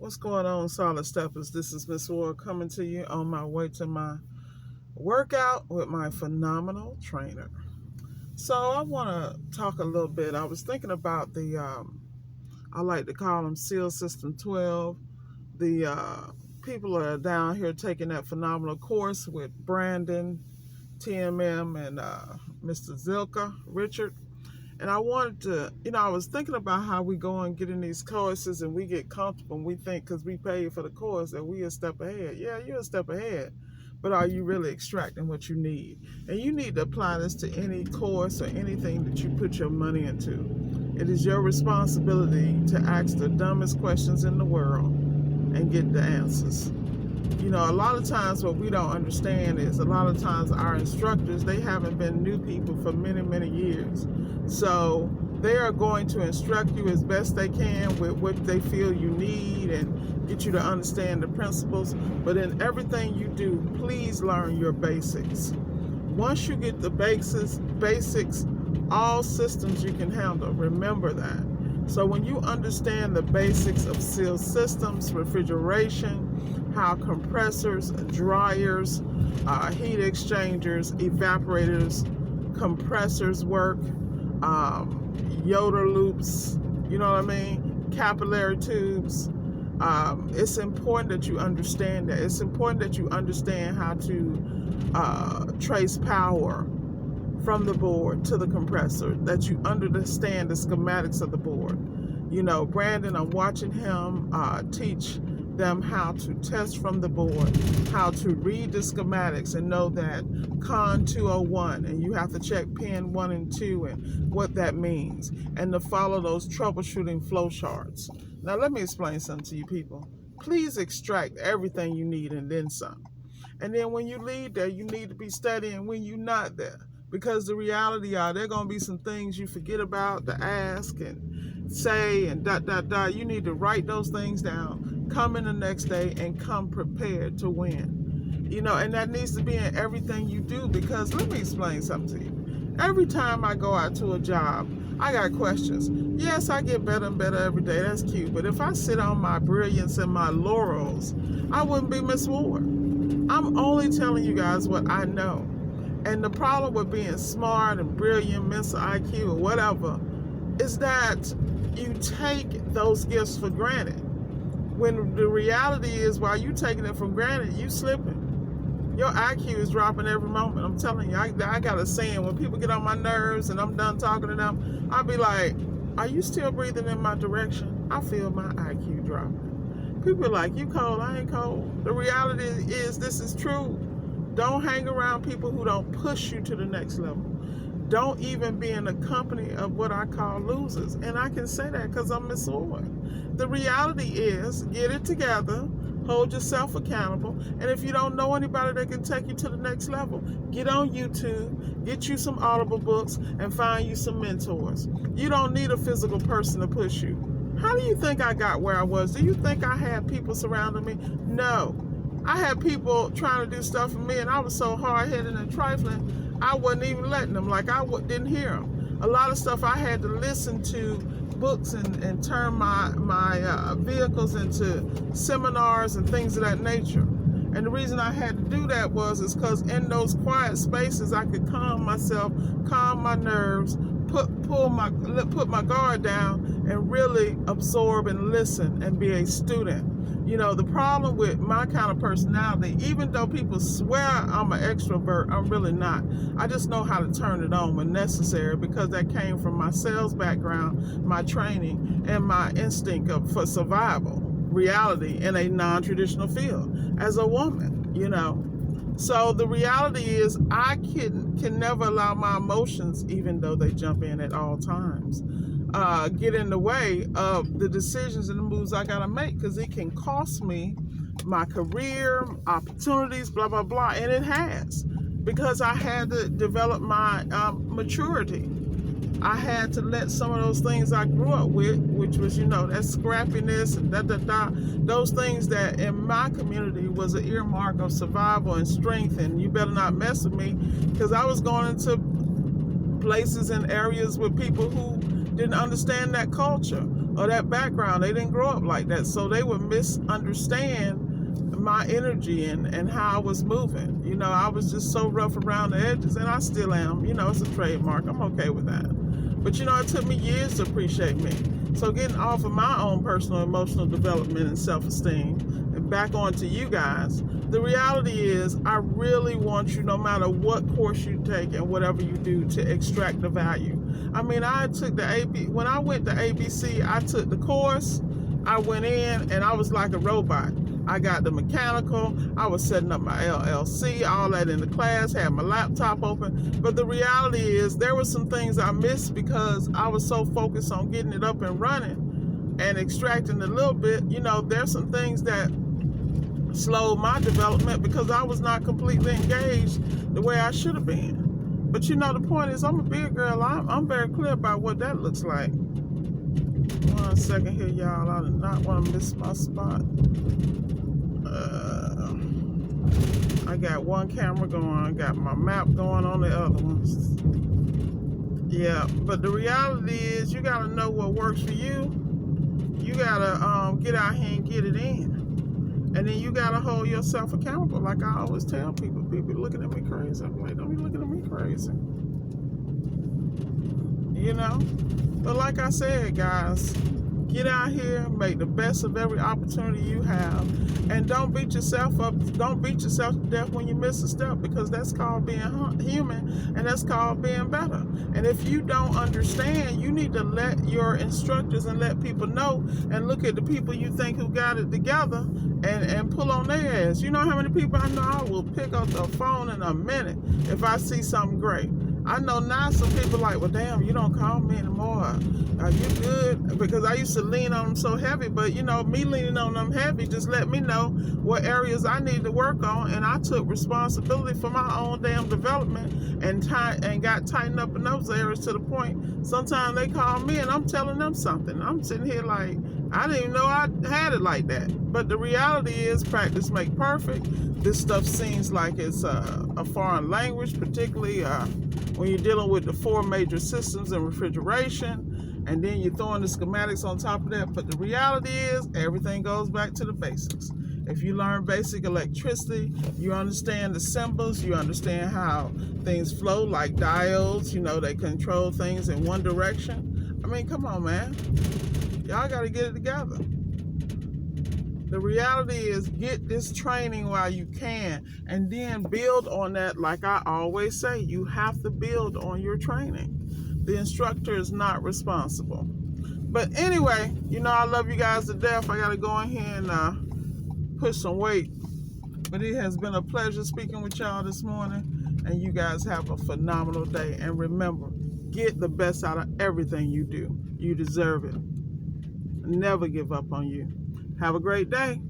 What's going on, Solid Steppers? This is Miss Ward coming to you on my way to my workout with my phenomenal trainer. So I want to talk a little bit. I was thinking about I like to call them SEAL System 12. The people are down here taking that phenomenal course with Brandon, TMM, and Mr. Zilka, Richard. And I wanted to, I was thinking about how we go and get in these courses and we get comfortable and we think because we paid for the course that we a step ahead. Yeah, you're a step ahead. But are you really extracting what you need? And you need to apply this to any course or anything that you put your money into. It is your responsibility to ask the dumbest questions in the world and get the answers. A lot of times what we don't understand is a lot of times our instructors, they haven't been new people for many, many years. So they are going to instruct you as best they can with what they feel you need and get you to understand the principles. But in everything you do, please learn your basics. Once you get the basics, all systems you can handle. Remember that. So when you understand the basics of SEAL systems, refrigeration, how compressors, dryers, heat exchangers, evaporators, compressors work, Yoder loops, capillary tubes. It's important that you understand that. It's important that you understand how to trace power from the board to the compressor, that you understand the schematics of the board. Brandon, I'm watching him teach them how to test from the board, how to read the schematics and know that Con 201, and you have to check pin 1 and 2 and what that means, and to follow those troubleshooting flow charts. Now let me explain something to you people. Please extract everything you need and then some. And then when you leave there, you need to be studying when you're not there. Because the reality are, there are going to be some things you forget about to ask and say and ... You need to write those things down, come in the next day, and come prepared to win. And that needs to be in everything you do, because let me explain something to you. Every time I go out to a job, I got questions. Yes, I get better and better every day. That's cute. But if I sit on my brilliance and my laurels, I wouldn't be Miss Ward. I'm only telling you guys what I know. And the problem with being smart and brilliant, mental IQ or whatever, is that you take those gifts for granted. When the reality is, while you taking it for granted, you slipping. Your IQ is dropping every moment. I'm telling you, I got a saying, when people get on my nerves and I'm done talking to them, I'll be like, are you still breathing in my direction? I feel my IQ dropping. People are like, you cold, I ain't cold. The reality is, this is true. Don't hang around people who don't push you to the next level. Don't even be in the company of what I call losers. And I can say that because I'm Miss Ward. The reality is, get it together, hold yourself accountable, and if you don't know anybody that can take you to the next level, get on YouTube, get you some Audible books, and find you some mentors. You don't need a physical person to push you. How do you think I got where I was? Do you think I had people surrounding me? No. I had people trying to do stuff for me, and I was so hard-headed and trifling, I wasn't even letting them. Like, I didn't hear them. A lot of stuff I had to listen to books and turn my vehicles into seminars and things of that nature. And the reason I had to do that is because in those quiet spaces, I could calm myself, calm my nerves, put my guard down, and really absorb and listen and be a student. The problem with my kind of personality, even though people swear I'm an extrovert, I'm really not. I just know how to turn it on when necessary, because that came from my sales background, my training, and my instinct for survival, reality in a non-traditional field as a woman, So the reality is, I can never allow my emotions, even though they jump in at all times, get in the way of the decisions and the moves I gotta make, because it can cost me my career, opportunities, blah, blah, blah. And it has, because I had to develop my maturity. I had to let some of those things I grew up with, which was, that scrappiness and those things that in my community was an earmark of survival and strength, and you better not mess with me, because I was going into places and areas with people who didn't understand that culture, or that background. They didn't grow up like that. So they would misunderstand my energy and how I was moving. You know, I was just so rough around the edges, and I still am. You know, it's a trademark. I'm okay with that. But you know, it took me years to appreciate me. So getting off of my own personal emotional development and self-esteem and back onto you guys, the reality is I really want you, no matter what course you take and whatever you do, to extract the value. I mean, I took when I went to ABC, I took the course, I went in and I was like a robot. I got the mechanical, I was setting up my LLC, all that in the class, had my laptop open. But the reality is there were some things I missed because I was so focused on getting it up and running and extracting a little bit. You know, there's some things that slowed my development because I was not completely engaged the way I should have been. But you know, the point is, I'm a big girl. I'm very clear about what that looks like. 1 second here, y'all. I do not want to miss my spot. I got one camera going. I got my map going on the other ones. Yeah, but the reality is, you got to know what works for you. You got to get out here and get it in. And then you got to hold yourself accountable. Like I always tell people looking at me crazy. I'm like, don't be looking at me crazy. You know? But like I said, guys, get out here, make the best of every opportunity you have, and don't beat yourself up. Don't beat yourself to death when you miss a step, because that's called being human, and that's called being better. And if you don't understand, you need to let your instructors and let people know, and look at the people you think who got it together and pull on their ass. You know how many people I know I will pick up the phone in a minute if I see something great. I know now some people like, well, damn, you don't call me anymore. Are you good? Because I used to lean on them so heavy, but you know, me leaning on them heavy just let me know what areas I need to work on, and I took responsibility for my own damn development and got tightened up in those areas to the point sometimes they call me and I'm telling them something. I'm sitting here like, I didn't even know I had it like that. But the reality is, practice make perfect. This stuff seems like it's a foreign language, particularly when you're dealing with the 4 major systems in refrigeration, and then you're throwing the schematics on top of that. But the reality is, everything goes back to the basics. If you learn basic electricity, you understand the symbols, you understand how things flow, like diodes, you know, they control things in one direction. I mean, come on, man. Y'all got to get it together. The reality is, get this training while you can, and then build on that. Like I always say, you have to build on your training. The instructor is not responsible. But anyway, you know, I love you guys to death. I got to go in here and push some weight. But it has been a pleasure speaking with y'all this morning, and you guys have a phenomenal day. And remember, get the best out of everything you do. You deserve it. Never give up on you. Have a great day.